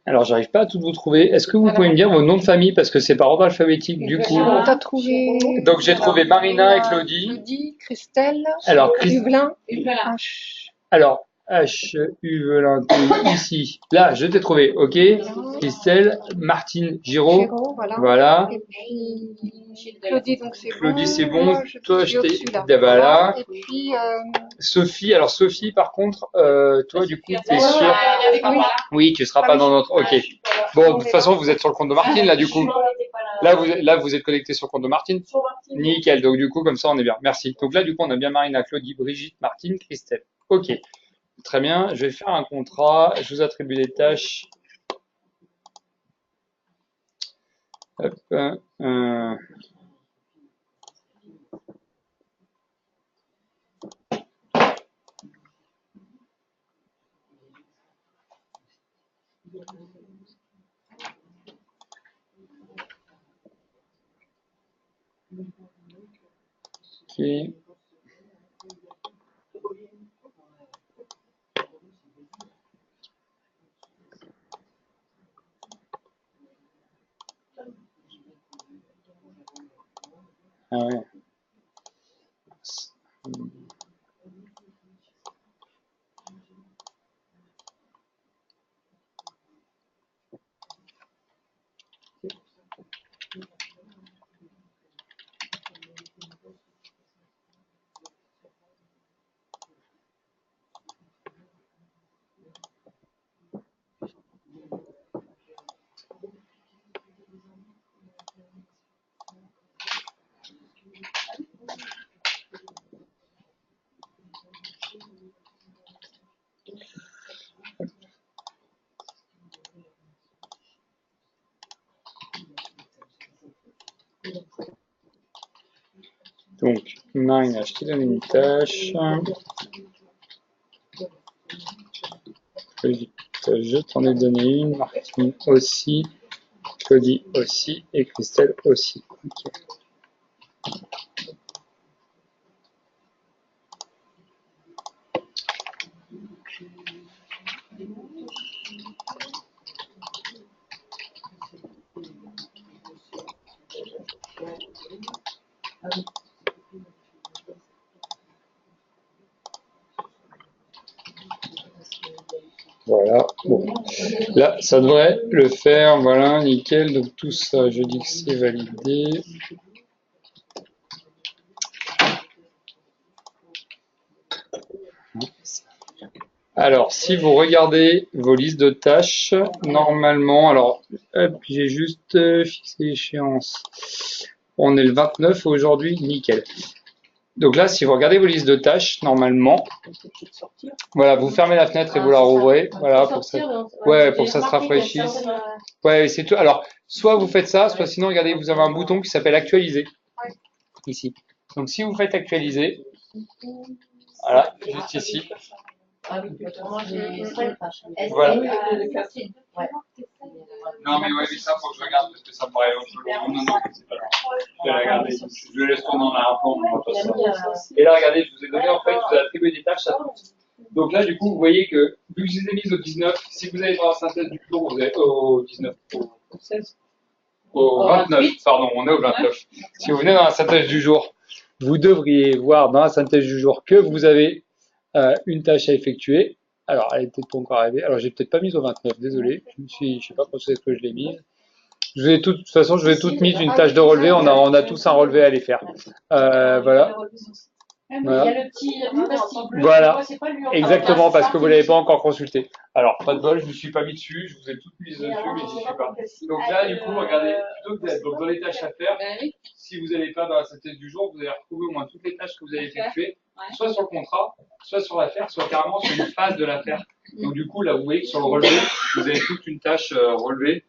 Alors, j'arrive pas à tout vous trouver. Est-ce que vous pouvez me dire vos noms de famille parce que c'est par ordre alphabétique du coup. On t'a trouvé. Donc j'ai trouvé Marina et Claudie. Claudie, Christelle, Alors, Hublin, Alors, H, Huvelin, ici. Là, je t'ai trouvé. Ok. Christelle, Martine, Giraud. Giraud, voilà. Voilà. Et puis Claudie, donc c'est bon. Claudie, c'est bon. Toi, je t'ai. celui-là. Voilà. Et puis Sophie, alors Sophie, par contre, toi, du coup, t'es sûre. oui. Oui, tu seras pas dans notre. Ok. Bon, de toute façon, vous êtes sur le compte de Martine, là, du coup. Là, vous êtes connecté sur le compte de Martine. Nickel. Donc, du coup, comme ça, on est bien. Merci. Donc là, du coup, on a bien Marina, Claudie, Brigitte, Martine, Christelle. Ok. Très bien. Je vais faire un contrat. Je vous attribue les tâches. Hop. Ok. Ah ouais. Donc, Marina, je te donne une tâche. Brigitte, je t'en ai donné une. Martine aussi. Claudie aussi. Et Christelle aussi. Ok. Voilà. Bon. Là, ça devrait le faire. Voilà, nickel. Donc tout ça, je dis que c'est validé. Alors, si vous regardez vos listes de tâches, normalement, alors, hop, j'ai juste fixé l'échéance. On est le 29 aujourd'hui, nickel. Donc là, si vous regardez vos listes de tâches, normalement, voilà, vous fermez la fenêtre et vous la rouvrez, voilà, pour ça, ouais, pour que ça se rafraîchisse. Ouais, c'est tout. Alors, soit vous faites ça, soit sinon, regardez, vous avez un bouton qui s'appelle actualiser, ici. Donc, si vous faites actualiser, voilà, juste ici. Voilà. Non, mais ouais, mais ça, faut que je regarde parce que ça me paraît chelou. Non, c'est pas grave. Je vais regarder. Je laisse tourner en arrière-plan, on va pas ça. Et là, regardez, je vous ai donné, en fait, je vous ai attribué des tâches à tous. Donc là, du coup, vous voyez que, vu que je les ai mises au 19, si vous allez dans la synthèse du jour, vous êtes au 19, au 16, au 29, pardon, on est au 29. Si vous venez dans la synthèse du jour, vous devriez voir dans la synthèse du jour que vous avez une tâche à effectuer. Alors, elle est peut-être pas encore arrivée. Alors, j'ai peut-être pas mise au 29, désolé. Je sais pas quand c'est que je l'ai mise. De toute façon, je vais toutes mise une tâche de relevé. On a tous un relevé à les faire. Voilà. Voilà. Il y a le petit plastique bleu. Voilà. Exactement, parce que vous l'avez pas encore consulté. Alors, pas de bol, je ne me suis pas mis dessus. Je vous ai toutes mises dessus, mais j'y suis pas. Donc là, du coup, regardez, plutôt que d'être dans les tâches à faire, si vous n'allez pas dans la synthèse du jour, vous allez retrouver au moins toutes les tâches que vous avez effectuées, soit sur le contrat, soit sur l'affaire, soit carrément sur une phase de l'affaire. Donc du coup, là, vous voyez que sur le relevé, vous avez toute une tâche relevée.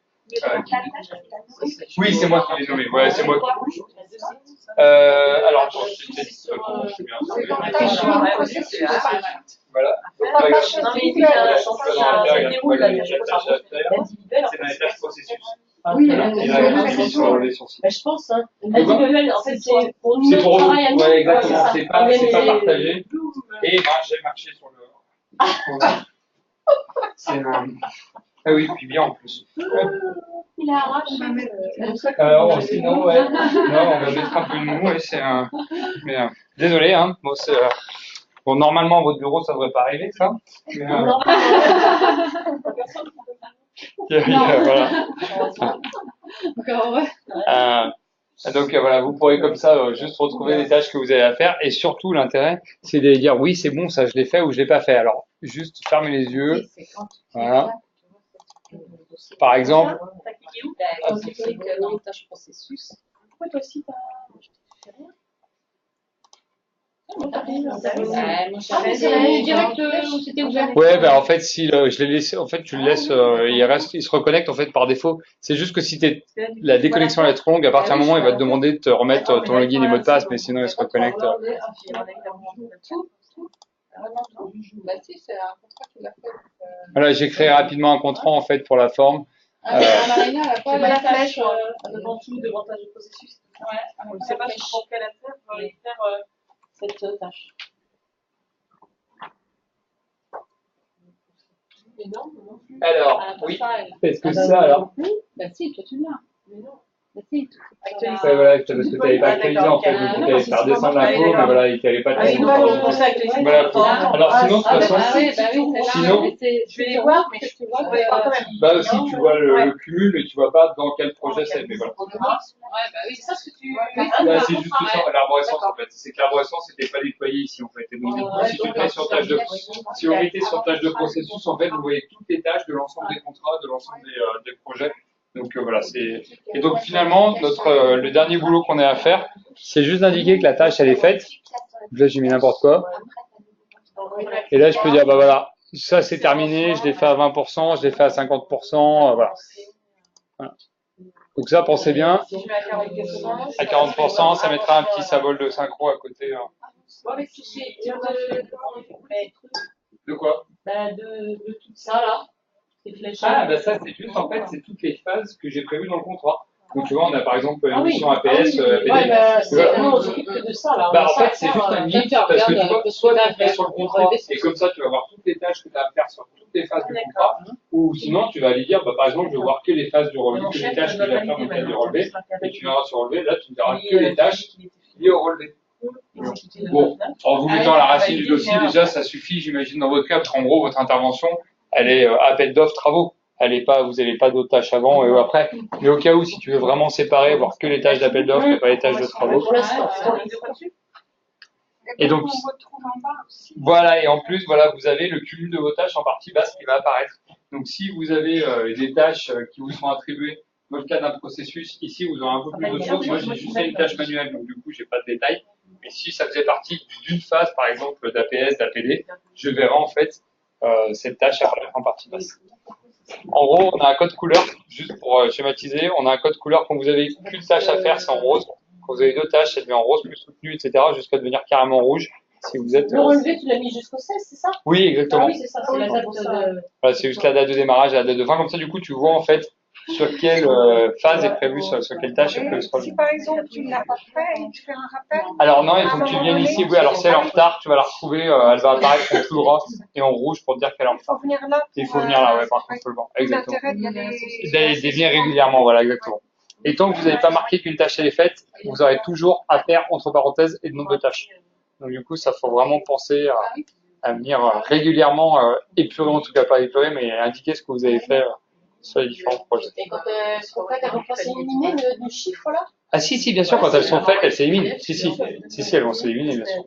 Oui, c'est moi qui l'ai nommé. Ouais, c'est moi qui. Alors, attends, je suis bien. Voilà. C'est dans les tâches processus. Oui, je pense. Individuel, en fait, c'est pour nous. C'est pour nous. Ouais, exactement. C'est pas partagé. Et moi, j'ai marché sur le. C'est Ah oui, puis bien en plus. Il a arraché. Alors, sinon, ouais. Non, on va mettre un peu de nous, ouais, c'est un. Mais, désolé, hein. Bon, bon, normalement, votre bureau, ça devrait pas arriver, ça. Mais, voilà. Donc voilà, vous pourrez comme ça juste retrouver les tâches que vous avez à faire et surtout l'intérêt, c'est de dire oui, c'est bon, ça je l'ai fait ou je l'ai pas fait. Alors juste fermez les yeux, voilà. Par exemple, Dans le tâche processus. Pourquoi toi aussi t'as rien? ouais, ben en fait si je l'ai laissé, en fait tu le laisses, il se reconnecte en fait par défaut. C'est juste que si la déconnexion elle est trop longue, à partir d'un moment il va te demander de te remettre ton login et mot de passe, mais sinon il se reconnecte. Voilà, j'ai créé rapidement un contrat en fait pour la forme. Marina, elle a pas la flèche devant tout, devant tâche de processus. Ouais, on ne sait pas pour quelle affaire on va faire cette tâche. Alors, oui. Est-ce que ça alors? Bah si, toi tu l'as. Mais non. Bah si. Ouais, voilà, parce que tu n'avais pas actualisé en fait, donc tu allais faire descendre l'info, mais voilà, il t'avait pas dit. Voilà. Alors sinon, de toute façon, sinon, je vais les voir, mais je vois quand même. Bah aussi, tu vois le cumul, mais tu vois pas dans quel projet c'est. Mais voilà. Ouais, bah oui, c'est ça ce que tu. Là, c'est juste ça, l'arborescence en fait. C'est que l'arborescence n'était pas déployée ici en fait. Et donc, du coup, si tu mets sur tâche de, si vous mettez sur tâche de processus, en fait, vous voyez toutes les tâches de l'ensemble des contrats, de l'ensemble des projets. Donc voilà, c'est. Et donc finalement, le dernier boulot qu'on a à faire, c'est juste d'indiquer que la tâche elle est faite. Là, j'ai mis n'importe quoi. Et là, je peux dire bah voilà, ça c'est terminé, je l'ai fait à 20%, je l'ai fait à 50%, voilà. Donc ça, pensez bien. À 40%, ça mettra un petit symbole de synchro à côté. Hein. De quoi? De tout ça là. Ah, bah ça, c'est juste, en fait, c'est toutes les phases que j'ai prévues dans le contrat. Donc, tu vois, on a par exemple une mission APS, APD. On s'occupe que de ça, là. Bah, en fait, c'est juste un guide, parce que tu vois, soit tu fais sur le contrat, et comme ça, tu vas voir toutes les tâches que tu as à faire sur toutes les phases du contrat, ou sinon, tu vas aller dire, bah, par exemple, je veux voir que les phases du relevé, que les tâches que j'ai à faire dans le cadre du relevé, et tu viendras sur relevé, là, tu ne verras que les tâches liées au relevé. Bon, en vous mettant la racine du dossier, déjà, ça suffit, j'imagine, dans votre cas, parce qu'en gros, votre intervention, elle est appel d'offres travaux. Elle est pas, vous n'avez pas d'autres tâches avant et après. Mais au cas où, si tu veux vraiment séparer, voir que les tâches d'appel d'offres et pas les tâches de travaux. Et donc, voilà, et en plus, voilà, vous avez le cumul de vos tâches en partie basse qui va apparaître. Donc, si vous avez des tâches qui vous sont attribuées dans le cadre d'un processus, ici, vous aurez un peu plus de choses. Moi, j'ai juste fait une tâche manuelle, donc du coup, j'ai pas de détails. Mais si ça faisait partie d'une phase, par exemple, d'APS, d'APD, je verrai en fait cette tâche apparaître en partie basse. En gros, on a un code couleur, juste pour schématiser, on a un code couleur quand vous avez qu'une tâche à faire, c'est en rose. Quand vous avez deux tâches, ça devient en rose plus soutenu, etc., jusqu'à devenir carrément rouge. Si vous êtes. Le relevé, tu l'as mis jusqu'au 16, c'est ça? Oui, exactement. Ah oui, c'est ça, c'est la date de. Voilà, c'est juste la date de démarrage et la date de fin. Comme ça, du coup, tu vois en fait sur quelle phase est prévue, sur quelle tâche est prévue. Si par exemple tu ne l'as pas fait et tu fais un rappel. Alors non, il faut que tu viennes ici. Oui, alors si elle est en retard, tu vas la retrouver. Elle va apparaître en tout gras et en rouge pour te dire qu'elle est en retard. Il faut venir là, ouais, par contre, il faut le voir. Exactement. D'aller venir régulièrement, voilà, exactement. Et tant que vous n'avez pas marqué qu'une tâche elle est faite, vous aurez toujours à faire entre parenthèses et le nombre de tâches. Donc du coup, ça faut vraiment penser à venir régulièrement épurer, en tout cas pas épurer, mais indiquer ce que vous avez fait sur les différents projets. Et quand elles vont pas s'éliminer du chiffre là? Ah si, bien sûr, quand elles sont faites, elles s'éliminent. Si, elles vont s'éliminer, bien sûr.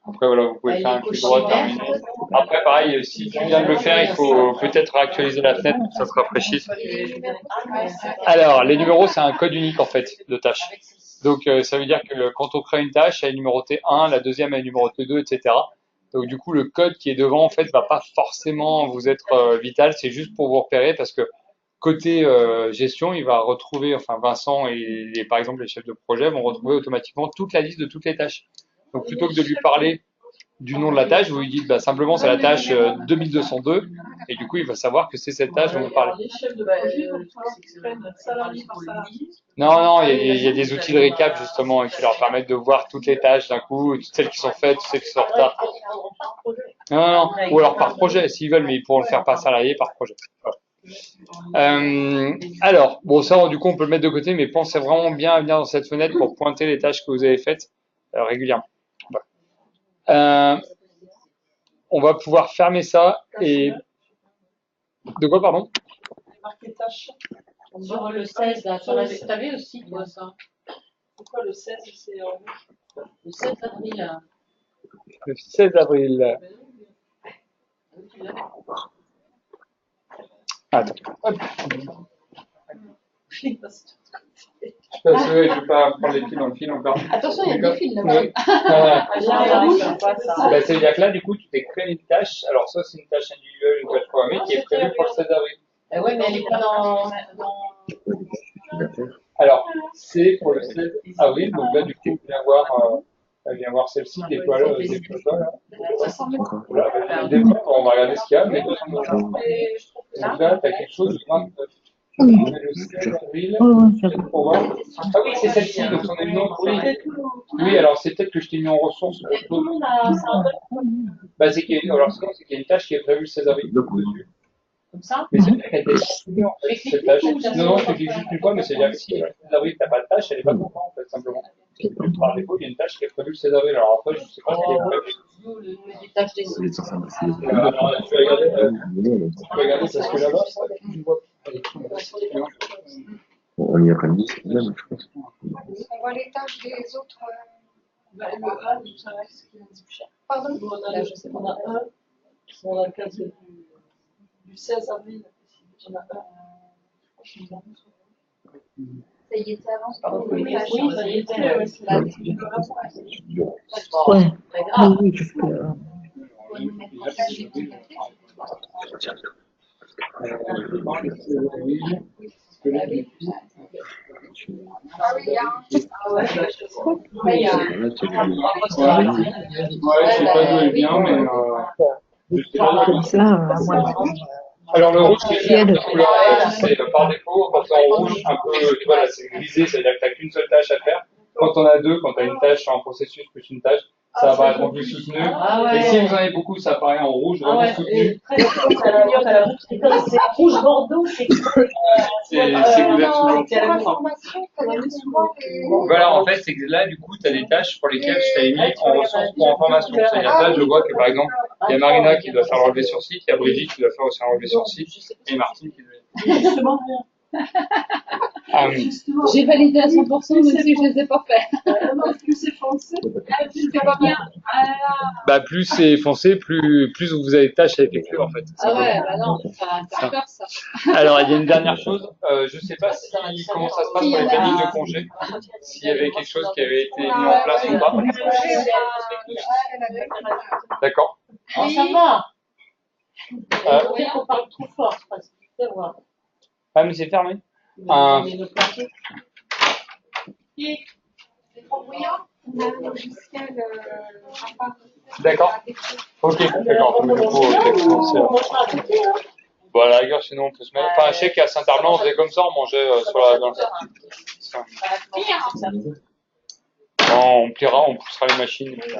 Après, voilà, vous pouvez faire un clic droit, terminer. Après, pareil, si tu viens de le faire, il faut peut-être réactualiser la fenêtre pour que ça se rafraîchisse. Alors, les numéros, c'est un code unique, en fait, de tâche. Donc, ça veut dire que quand on crée une tâche, elle est numérotée 1, la deuxième, elle est numérotée 2, etc. Donc, du coup, le code qui est devant, en fait, va pas forcément vous être vital. C'est juste pour vous repérer parce que côté gestion, il va retrouver, enfin, Vincent et par exemple, les chefs de projet vont retrouver automatiquement toute la liste de toutes les tâches. Donc, plutôt que de lui parler du nom de la tâche, vous lui dites bah, simplement c'est la tâche 2202, et du coup il va savoir que c'est cette tâche dont vous parlez. L'échelle de projet, donc, ils prennent salarié par salarié. Non, il y a des outils de récap justement qui leur permettent de voir toutes les tâches d'un coup, toutes celles qui sont faites, toutes celles qui sont en retard. Non, ou alors par projet s'ils veulent, mais ils pourront le faire par salarié, par projet. Voilà. Alors, bon ça du coup on peut le mettre de côté, mais pensez vraiment bien à venir dans cette fenêtre pour pointer les tâches que vous avez faites régulièrement. Voilà. On va pouvoir fermer ça et... De quoi, pardon? Marqué tâche. Sur le 16, là, t'avais aussi, toi, ça. Pourquoi le 16, c'est Le 16 avril. Le 16 avril. Attends. Hop. Je vais pas prendre les fils dans le fil encore. Attention, il y a des fils là-bas. C'est-à-dire que là, du coup, tu t'es créé une tâche. Alors, ça, c'est une tâche individuelle, une tâche programmée qui est prévue pour le 16 avril. Ouais, mais elle n'est pas dans... Alors, c'est pour le 16 avril. Donc là, du coup, viens voir celle-ci, déploie-la. Voilà, on va regarder ce qu'il y a. Mais donc là, tu as quelque chose de 29. Le 16 avril, pour voir. Ah oui, c'est celle-ci, donc on a une autre. Oui, alors c'est peut-être que je t'ai mis en ressources. Bah, c'est qu'il y a une tâche qui est prévue le 16 avril. Dessus. Comme ça. Mais c'est vrai qu'elle était exprimée en fait, cette tâche. Non, je clique juste une fois, mais c'est-à-dire que si le 16 avril, t'as pas de tâche, elle est pas contente, en fait, simplement. Par défaut, il y a une tâche qui est prévue le 16 avril. Alors après, je sais pas si elle est prévue. Les tâches des Alors, tu vas regarder parce que là-bas, je vois. On y a quand même dit même, je pense. On voit les tâches des autres. Le A, je sais pas ce qu'il y a de plus cher. Pardon? Là, je sais qu'on a un. On a le cas du 16 avril. On a un. Ça y était avant. Oui, ça y était. Ouais. Très grave. Oui, je fais. Ah oui, il y a un. Ouais, je sais pas d'où elle vient, mais je sais pas. Comme ça, moi. Alors le rouge, c'est la couleur, c'est par défaut, quand c'est en rouge, un peu, tu vois, là c'est grisé, c'est-à-dire que tu n'as qu'une seule tâche à faire. Quand on a deux, quand tu as une tâche en processus plus une tâche, ça va apparaître en plus soutenu. Et si vous en avez beaucoup, ça apparaît en rouge, vraiment soutenu. C'est rouge Bordeaux, c'est C'est couvert sous l'eau. Pour information, c'est-à-dire souvent les. Voilà, en fait, c'est que là, du coup, tu as des tâches pour lesquelles je t'avais mis en ressources pour information. C'est-à-dire que là, je vois que, par exemple, il y a Marina qui doit faire le relevé sur site, il y a Brigitte qui doit faire aussi un relevé sur site, et Martine qui doit... Justement, J'ai validé à 100%, même si je ne les ai pas fait. plus c'est foncé, Je fais pas bien. Bah, plus c'est foncé, plus vous avez de tâches à effectuer, en fait. Ah ouais, bah non, ça peur ça. Alors, il y a une dernière chose, je sais pas comment ça se passe pour les plannings de congé, s'il y avait quelque chose qui avait été mis en place ou pas. D'accord. Oh, ça va. Euh, On parle trop fort, parce que tu sais voir. Ah, mais c'est fermé. Mais le plateau. C'est trop bruyant. On a un logiciel à part. D'accord. Ok, d'accord. Donc, du coup, bon, à la rigueur, sinon on peut se mettre. Enfin, je sais qu'à Saint-Armand, on faisait comme ça, on mangeait dans le on pliera, on poussera les machines. Et puis,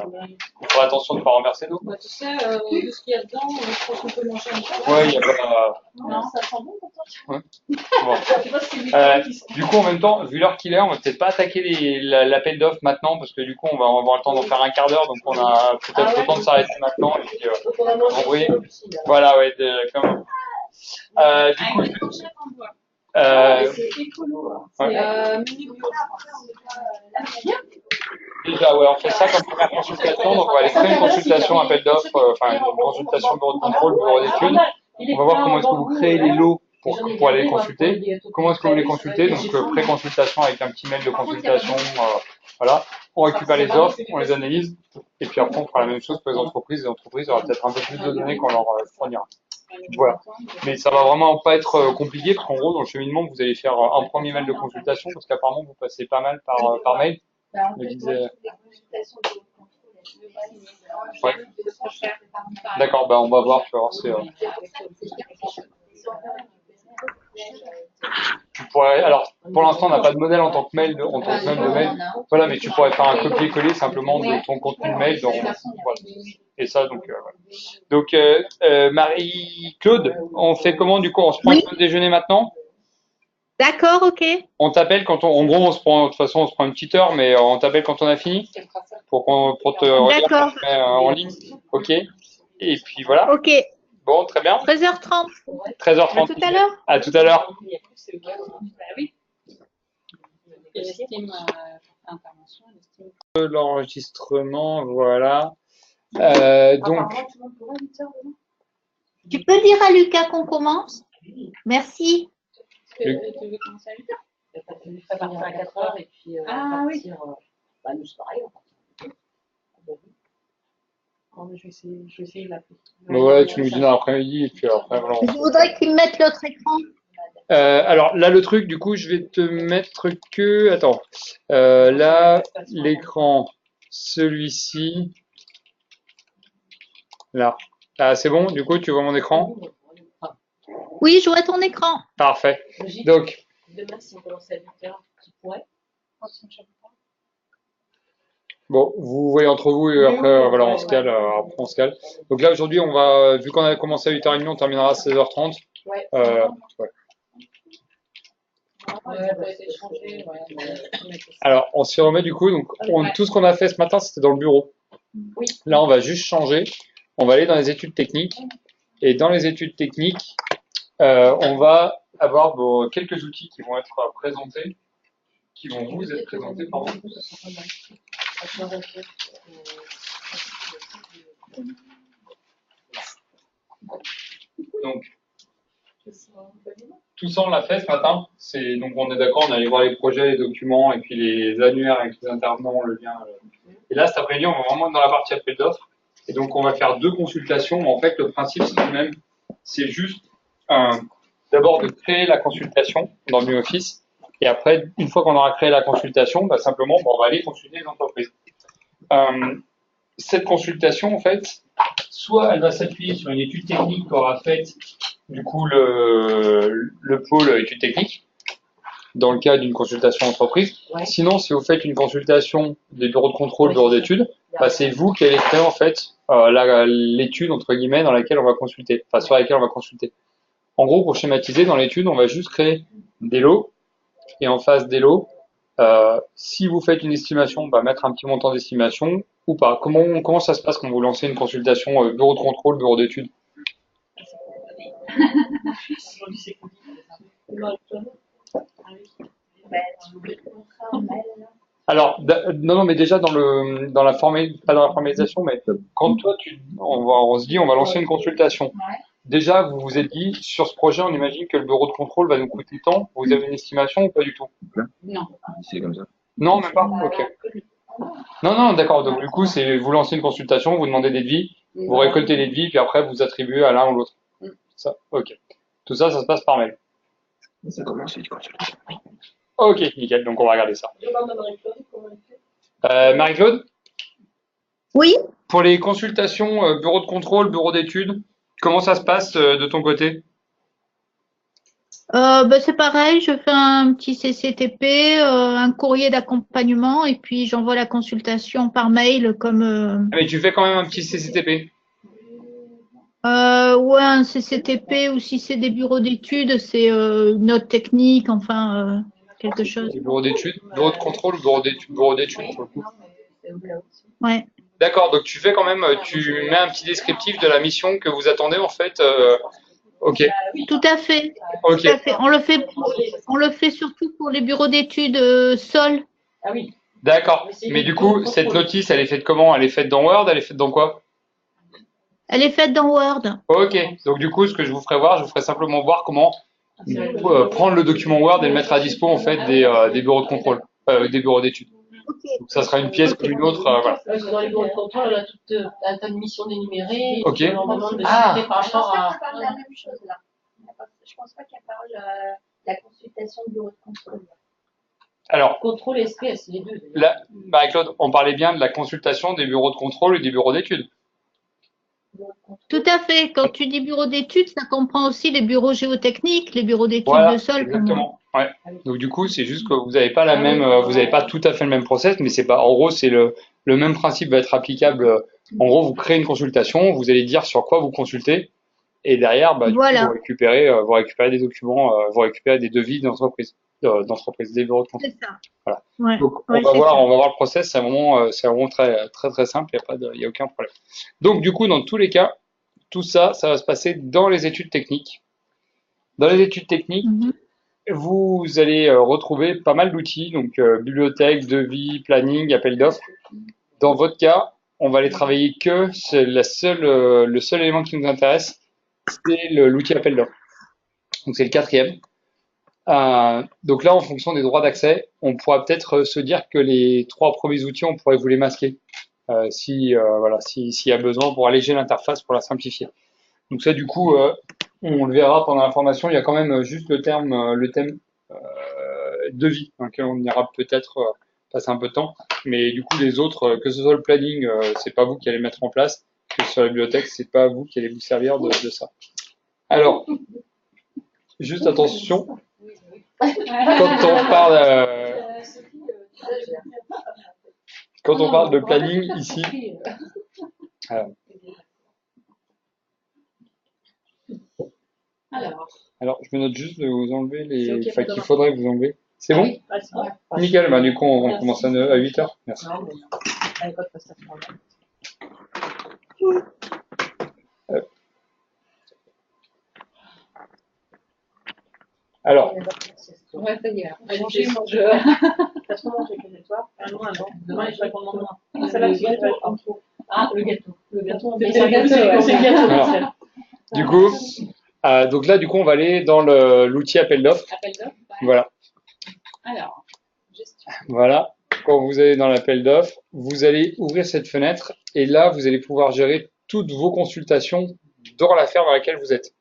on fera attention de ne pas renverser d'eau. Tu sais, de ce qu'il y a dedans, je crois qu'on peut manger un peu. Ouais, il y a pas. Non, ça sent bon pour toi. Ouais. Bon. Du coup, en même temps, vu l'heure qu'il est, on va peut-être pas attaquer l'appel d'offres maintenant, parce que du coup, on va avoir le temps d'en faire un quart d'heure, donc on a peut-être le temps de s'arrêter maintenant. Et puis, oui. Voilà, ouais, quand même. Du coup, c'est écolo. ouais. Déjà, ouais, on fait ça comme première consultation, donc on va aller créer une consultation appel d'offres, enfin une consultation bureau de contrôle, bureau d'études. On va voir comment est-ce que vous créez les lots pour aller les consulter. Comment est-ce que vous les consultez? Donc pré-consultation avec un petit mail de consultation, voilà. On récupère les offres, on les analyse, et puis après on fera la même chose pour les entreprises. Les entreprises auront peut-être un peu plus de données qu'on leur fournira. Voilà. Mais ça va vraiment pas être compliqué, parce qu'en gros, dans le cheminement, vous allez faire un premier mail de consultation, parce qu'apparemment, vous passez pas mal par mail. En Me fait, disait- moi, je fais des consultations de contrôle Ouais. D'accord, bah on va voir, tu vas voir. Tu pourrais, alors, pour l'instant, on n'a pas de modèle en tant que mail, en tant que même de mail. Voilà, mais tu pourrais faire un copier-coller simplement de ton contenu de mail dans, voilà. Et ça, donc, voilà. Donc, Marie-Claude, on fait comment du coup? On se prend un déjeuner maintenant? D'accord, ok. On t'appelle quand en gros, on se prend, de toute façon, on se prend une petite heure, mais on t'appelle quand on a fini pour te redire qu'on se met en ligne. Ok. Et puis voilà. Ok. Bon, très bien. 13h30. 13h30. À tout à l'heure. À tout à l'heure. L'enregistrement, voilà. Donc, Tu peux dire à Lucas qu'on commence? Merci. Tu veux commencer à 8h? Il va partir à 4h et puis partir. Bah, nous, c'est pareil. Je vais essayer de l'appeler. ouais, tu nous dis dans l'après-midi et puis après, voilà. Je voudrais qu'il mette l'autre écran. Alors là, le truc, du coup, je vais te mettre que. Attends. Là, l'écran, celui-ci. Là. Ah, c'est bon, du coup, tu vois mon écran? Oui, je vois ton écran. Parfait. Donc. Demain, si on commence à 8h, tu pourrais? Bon, vous voyez entre vous et après, voilà, on se cale. Après, on se cale. Donc là, aujourd'hui, on va, vu qu'on a commencé à 8h30, on terminera à 16h30. Ouais. Ouais. Alors, on s'y remet du coup. Donc, tout ce qu'on a fait ce matin, c'était dans le bureau. Oui. Là, on va juste changer. On va aller dans les études techniques. Et dans les études techniques, on va avoir quelques outils qui vont être présentés, qui vont vous être présentés, pardon. Donc, tout ça, on l'a fait ce matin. Donc, on est d'accord, on allait voir les projets, les documents, et puis les annuaires avec les intervenants, le lien. Et là, cet après-midi, on va vraiment être dans la partie appel d'offres. Et donc, on va faire 2 consultations. En fait, le principe, c'est le même. C'est juste, d'abord, de créer la consultation dans le Office. Et après, une fois qu'on aura créé la consultation, simplement, on va aller consulter les entreprises. Cette consultation, en fait, soit elle va s'appuyer sur une étude technique qu'aura faite, du coup, le pôle études techniques, dans le cas d'une consultation entreprise. Ouais. Sinon, si vous faites une consultation des bureaux de contrôle, bureaux d'études, c'est vous qui allez créer, en fait, l'étude, entre guillemets, dans laquelle on va consulter, enfin, sur laquelle on va consulter. En gros, pour schématiser, dans l'étude, on va juste créer des lots, et en face des lots, si vous faites une estimation, mettre un petit montant d'estimation ou pas. Comment ça se passe quand vous lancez une consultation bureau de contrôle, bureau d'études? Alors, non, mais déjà pas dans la formalisation, mais quand toi, on se dit, on va lancer une consultation. Déjà, vous vous êtes dit, sur ce projet, on imagine que le bureau de contrôle va nous coûter tant. Vous avez une estimation ou pas du tout? Non. C'est comme ça. Non, même pas. Ok. Non, d'accord. Donc, du coup, vous lancez une consultation, vous demandez des devis, vous récoltez les devis, puis après, vous attribuez à l'un ou l'autre. Ça, ok. Tout ça, ça se passe par mail. Ça commence une consultation. Ok, nickel. Donc, on va regarder ça. Marie-Claude? Oui. Pour les consultations bureau de contrôle, bureau d'études, comment ça se passe de ton côté? C'est pareil, je fais un petit CCTP, un courrier d'accompagnement et puis j'envoie la consultation par mail comme. Mais tu fais quand même un petit CCTP? Ouais, un CCTP ou si c'est des bureaux d'études, c'est une note technique, enfin quelque chose. Bureau d'études, bureau de contrôle ou bureau d'études pour le coup? Ouais. D'accord, donc tu fais quand même, tu mets un petit descriptif de la mission que vous attendez en fait. Ok. Tout à fait. Ok. Tout à fait. On le fait surtout pour les bureaux d'études Sol. Ah oui. D'accord. Mais du coup, cette notice, elle est faite comment? Elle est faite dans Word? Elle est faite dans quoi? Elle est faite dans Word. Ok. Donc du coup, ce que je vous ferai voir, je vous ferai simplement voir comment prendre le document Word et le mettre à dispo en fait des bureaux de contrôle, des bureaux d'études. Okay. Donc ça sera une pièce comme une autre, voilà. Dans les bureaux de contrôle, on a toute un tas de missions d'énumérer. Ok. On demande de citer par rapport à. Je pense pas qu'elle parle de la même chose là. Je pense pas qu'elle parle de la consultation de bureau de contrôle. Alors, Contrôle et SPS, les deux. là, Marie-Claude, on parlait bien de la consultation des bureaux de contrôle et des bureaux d'études. Tout à fait. Quand tu dis bureau d'études, ça comprend aussi les bureaux géotechniques, les bureaux d'études Voilà, de sol pour moi. exactement. Ouais. Donc du coup, c'est juste que vous n'avez pas la même, vous n'avez pas tout à fait le même process, mais c'est pas, en gros, c'est le même principe va être applicable. En gros, vous créez une consultation, vous allez dire sur quoi vous consultez, et derrière, du coup, Voilà. vous récupérez des documents, vous récupérez des devis d'entreprise, des bureaux de contrôle. C'est ça. Voilà. Ouais. Donc Ouais, c'est ça. on va voir le process. C'est vraiment très très très simple. Il y a aucun problème. Donc du coup, dans tous les cas, tout ça, ça va se passer dans les études techniques. Dans les études techniques, Mhm. vous allez retrouver pas mal d'outils, donc bibliothèque, devis, planning, appel d'offres. Dans votre cas, on va les travailler que c'est le seul élément qui nous intéresse, c'est l'outil appel d'offres. Donc c'est le 4e. Donc là, en fonction des droits d'accès, on pourra peut-être se dire que les 3 premiers outils, on pourrait vous les masquer, s'il y a besoin pour alléger l'interface, pour la simplifier. Donc ça, du coup, on le verra pendant la formation. Il y a quand même juste le thème devis, dans lequel on ira peut-être passer un peu de temps. Mais du coup, les autres, que ce soit le planning, c'est pas vous qui allez mettre en place. Que ce soit la bibliothèque, c'est pas vous qui allez vous servir de ça. Alors, juste attention, quand on parle de planning ici, alors je me note juste de vous enlever qu'il faudrait que vous enlever. C'est bon? Nickel, du coup on commence à 8h. Merci. Alors, Ouais, ça y est. J'ai mangé. T'as trop mangé, toi? Ah non. Demain, il faudrait qu'on mange moins. Ça va, le gâteau. Ah, le gâteau. Le gâteau. C'est le gâteau. Alors, du coup, donc là, du coup, on va aller dans l'outil appel d'offres. Appel d'offres. Voilà. Alors, gestion. Voilà. Quand vous allez dans l'appel d'offres, vous allez ouvrir cette fenêtre et là, vous allez pouvoir gérer toutes vos consultations dans l'affaire dans laquelle vous êtes.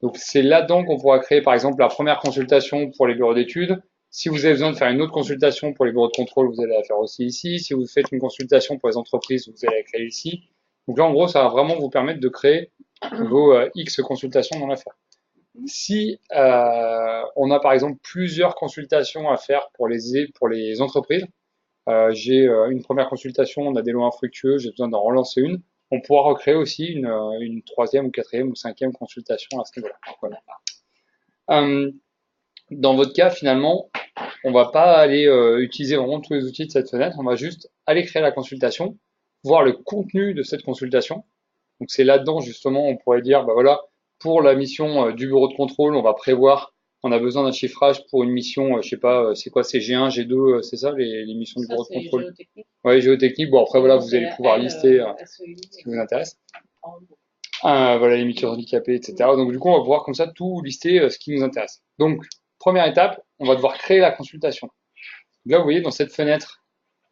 Donc, c'est là-dedans qu'on pourra créer, par exemple, la première consultation pour les bureaux d'études. Si vous avez besoin de faire une autre consultation pour les bureaux de contrôle, vous allez la faire aussi ici. Si vous faites une consultation pour les entreprises, vous allez la créer ici. Donc là, en gros, ça va vraiment vous permettre de créer vos X consultations dans l'affaire. Si on a, par exemple, plusieurs consultations à faire pour les entreprises, j'ai une première consultation, on a des lots infructueux, j'ai besoin d'en relancer une. On pourra recréer aussi une 3e ou 4e ou 5e consultation à ce niveau-là. Voilà. Dans votre cas, finalement, on va pas aller utiliser vraiment tous les outils de cette fenêtre, on va juste aller créer la consultation, voir le contenu de cette consultation. Donc c'est là-dedans, justement, on pourrait dire, voilà, pour la mission du bureau de contrôle, on a besoin d'un chiffrage pour une mission, je sais pas, c'est quoi, c'est G1, G2, c'est ça, les missions du bureau de contrôle? Géotechnique. Ouais, géotechnique. Bon, après, voilà, vous allez pouvoir lister ce qui vous intéresse. Voilà, les missions handicapées, etc. Donc, du coup, on va pouvoir comme ça tout lister ce qui nous intéresse. Donc, première étape, on va devoir créer la consultation. Là, vous voyez, dans cette fenêtre,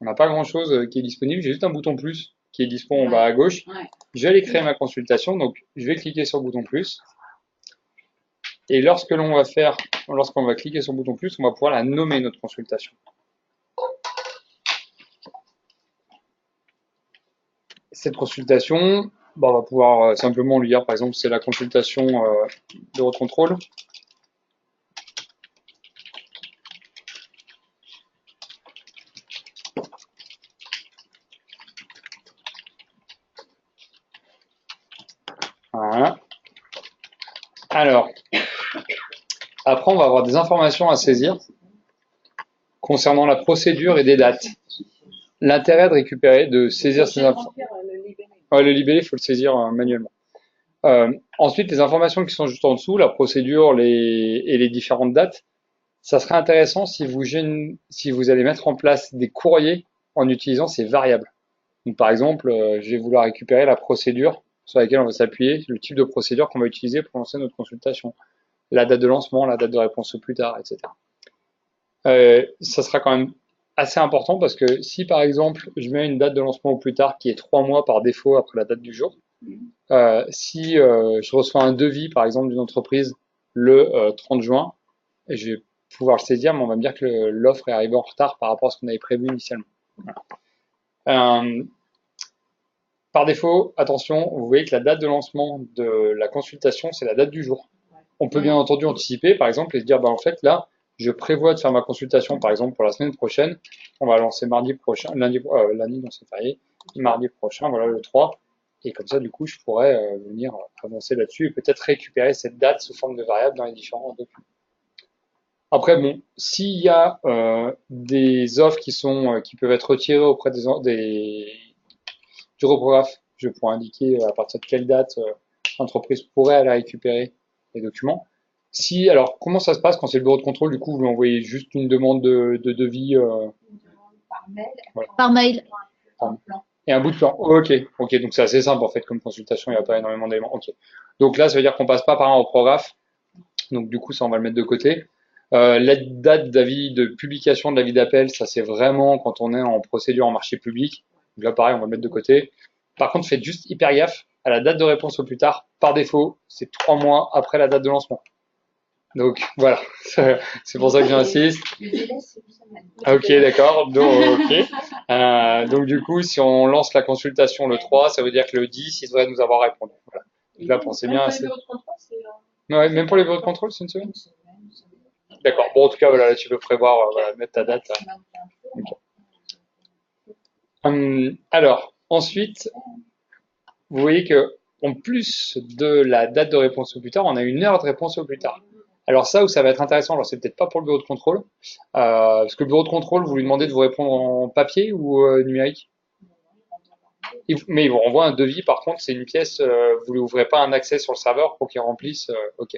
on n'a pas grand-chose qui est disponible. J'ai juste un bouton plus qui est dispo en bas à gauche. Ouais. Je vais aller créer ma consultation. Donc, je vais cliquer sur le bouton plus. Et lorsqu'on va cliquer sur le bouton plus, on va pouvoir la nommer, notre consultation. Cette consultation, on va pouvoir simplement lui dire, par exemple, c'est la consultation de votre contrôle. Voilà. Alors, après, on va avoir des informations à saisir concernant la procédure et des dates. L'intérêt de saisir ces informations. Le libellé, il faut le saisir manuellement. Ensuite, les informations qui sont juste en dessous, la procédure et les différentes dates, ça serait intéressant si vous allez mettre en place des courriers en utilisant ces variables. Donc, par exemple, je vais vouloir récupérer la procédure sur laquelle on va s'appuyer, le type de procédure qu'on va utiliser pour lancer notre consultation, la date de lancement, la date de réponse au plus tard, etc. Ça sera quand même assez important parce que si par exemple je mets une date de lancement au plus tard qui est 3 mois par défaut après la date du jour, si je reçois un devis par exemple d'une entreprise le 30 juin, je vais pouvoir le saisir, mais on va me dire que l'offre est arrivée en retard par rapport à ce qu'on avait prévu initialement. Voilà. Par défaut, attention, vous voyez que la date de lancement de la consultation, c'est la date du jour. On peut bien entendu anticiper, par exemple, et se dire, bah, en fait, là, je prévois de faire ma consultation, par exemple, pour la semaine prochaine. On va lancer mardi prochain, lundi, non, c'est férié, mardi prochain, voilà, le 3. Et comme ça, du coup, je pourrais venir avancer là-dessus et peut-être récupérer cette date sous forme de variable dans les différents documents. Après, bon, s'il y a des offres qui peuvent être retirées auprès du reprographe, je pourrais indiquer à partir de quelle date l'entreprise pourrait aller récupérer les documents. Alors, comment ça se passe quand c'est le bureau de contrôle? Du coup, vous lui envoyez juste une demande de devis Par mail. Voilà. Par mail. Et un bout de plan. Ok, donc c'est assez simple en fait comme consultation, il n'y a pas énormément d'éléments. Ok. Donc là, ça veut dire qu'on passe pas par un reprographe. Donc du coup, ça on va le mettre de côté. La date d'avis de publication de l'avis d'appel, ça c'est vraiment quand on est en procédure en marché public. Donc là, pareil, on va le mettre de côté. Par contre, faites juste hyper gaffe à la date de réponse au plus tard. Par défaut, c'est 3 mois après la date de lancement. Donc voilà, c'est pour ça que j'insiste. Le délai, c'est 8 semaines. Ok, d'accord. Donc du coup, si on lance la consultation le 3, ça veut dire que le 10, il devrait nous avoir répondu. Voilà. Donc là, pensez bien à ça. Ouais, même pour les bureaux de contrôle, c'est une semaine. D'accord. Bon, en tout cas, voilà, là, tu peux prévoir, voilà, mettre ta date. Okay. Alors, ensuite, vous voyez que en plus de la date de réponse au plus tard, on a une heure de réponse au plus tard. Alors ça, où ça va être intéressant, alors c'est peut-être pas pour le bureau de contrôle, parce que le bureau de contrôle, vous lui demandez de vous répondre en papier ou numérique. Mais il vous renvoie un devis, par contre, c'est une pièce, vous lui ouvrez pas un accès sur le serveur pour qu'il remplisse, ok.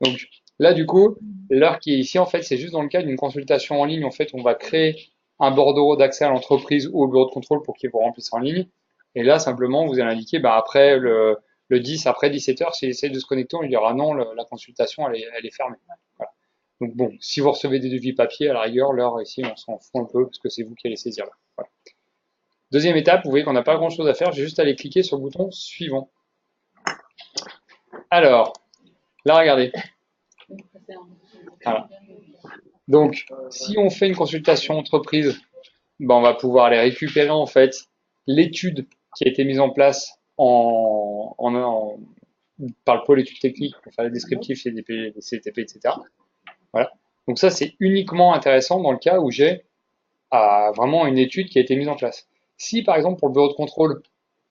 Donc là, du coup, l'heure qui est ici, en fait, c'est juste dans le cas d'une consultation en ligne, en fait, on va créer un bordereau d'accès à l'entreprise ou au bureau de contrôle pour qu'il vous remplisse en ligne. Et là, simplement, vous allez indiquer, bah, après le 10, après 17h, s'il essaie de se connecter, on lui dira non, la consultation, elle est fermée. Voilà. Donc bon, si vous recevez des devis papier, à la rigueur, l'heure ici, on s'en fout un peu, parce que c'est vous qui allez saisir là. Voilà. Deuxième étape, vous voyez qu'on n'a pas grand chose à faire, j'ai juste à aller cliquer sur le bouton suivant. Alors, là, regardez. Voilà. Donc, si on fait une consultation entreprise, ben, on va pouvoir aller récupérer en fait l'étude qui a été mise en place par le pôle études techniques pour faire les descriptifs, CDP, les CTP, etc. Voilà. Donc ça, c'est uniquement intéressant dans le cas où j'ai vraiment une étude qui a été mise en place. Si par exemple pour le bureau de contrôle,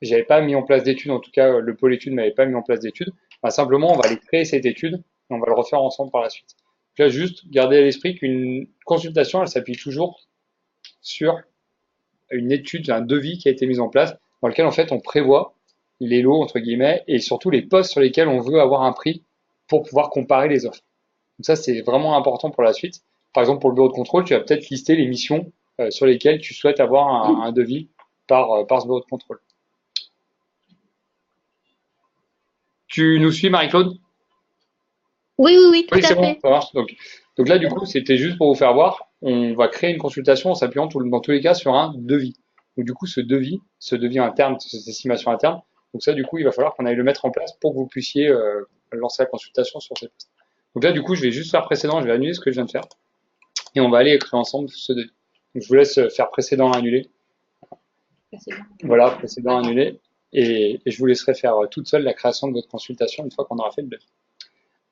j'avais pas mis en place d'études, en tout cas le pôle études n'avait pas mis en place d'études, ben, simplement on va aller créer cette étude et on va le refaire ensemble par la suite. Donc là, juste gardez à l'esprit qu'une consultation, elle s'appuie toujours sur une étude, un devis qui a été mis en place, dans lequel en fait on prévoit les lots entre guillemets et surtout les postes sur lesquels on veut avoir un prix pour pouvoir comparer les offres. Donc ça c'est vraiment important pour la suite. Par exemple pour le bureau de contrôle, tu vas peut-être lister les missions sur lesquelles tu souhaites avoir un devis par ce bureau de contrôle. Tu nous suis Marie-Claude? Oui, tout à c'est bon, fait. ça marche. Donc là du coup c'était juste pour vous faire voir, on va créer une consultation en s'appuyant dans tous les cas sur un devis. Donc du coup ce devis interne, cette estimation interne, donc ça du coup il va falloir qu'on aille le mettre en place pour que vous puissiez lancer la consultation sur ces postes. Donc là du coup je vais juste faire précédent, je vais annuler ce que je viens de faire et on va aller écrire ensemble ce devis. Donc je vous laisse faire précédent annuler. Voilà, précédent annulé et je vous laisserai faire toute seule la création de votre consultation une fois qu'on aura fait le devis.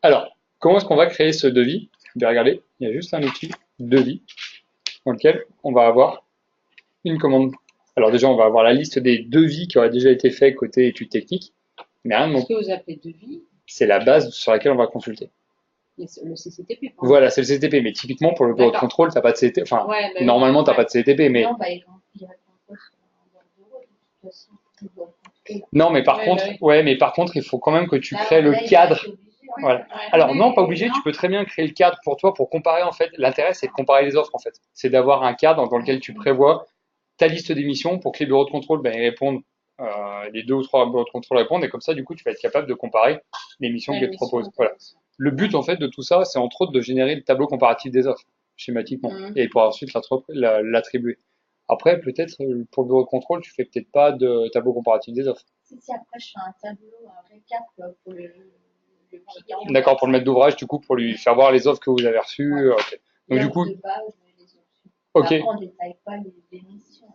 Alors, comment est-ce qu'on va créer ce devis? Regardez, il y a juste un outil devis dans lequel on va avoir une commande. Alors déjà, on va avoir la liste des devis qui auraient déjà été faits côté études techniques. Mais rien de Ce que vous appelez devis, c'est la base sur laquelle on va consulter. le CCTP. Voilà, c'est le CCTP. Mais typiquement, pour le bureau de contrôle, t'as pas de CCTP. Enfin, normalement, t'as pas de CCTP. Mais non, mais par contre, il faut quand même que tu crées le cadre. Voilà. Alors non, pas obligé, tu peux très bien créer le cadre pour toi pour comparer en fait. L'intérêt c'est de comparer les offres en fait. C'est d'avoir un cadre dans lequel tu prévois ta liste d'émissions pour que les bureaux de contrôle ils répondent, les 2 ou 3 bureaux de contrôle répondent et comme ça du coup tu vas être capable de comparer les missions qu'ils te proposent. Voilà. Le but en fait de tout ça c'est entre autres de générer le tableau comparatif des offres schématiquement et pour ensuite l'attribuer. Après peut-être pour le bureau de contrôle tu fais peut-être pas de tableau comparatif des offres. Si après je fais un tableau, un récap pour le D'accord, pour le maître d'ouvrage, du coup, pour lui faire voir les offres que vous avez reçues. Okay. Donc, du coup, De base, les options. ok. Après, on ne détaille pas les missions.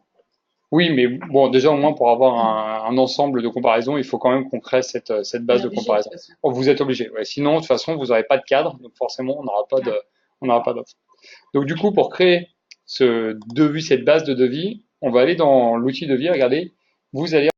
Oui, mais bon, déjà, au moins, pour avoir un ensemble de comparaison, il faut quand même qu'on crée cette base de comparaison. Oh, vous êtes obligé. Ouais. Sinon, de toute façon, vous n'aurez pas de cadre. Donc, forcément, on n'aura pas d'offre. Donc, du coup, pour créer ce devis, cette base de devis, on va aller dans l'outil devis. Regardez, vous allez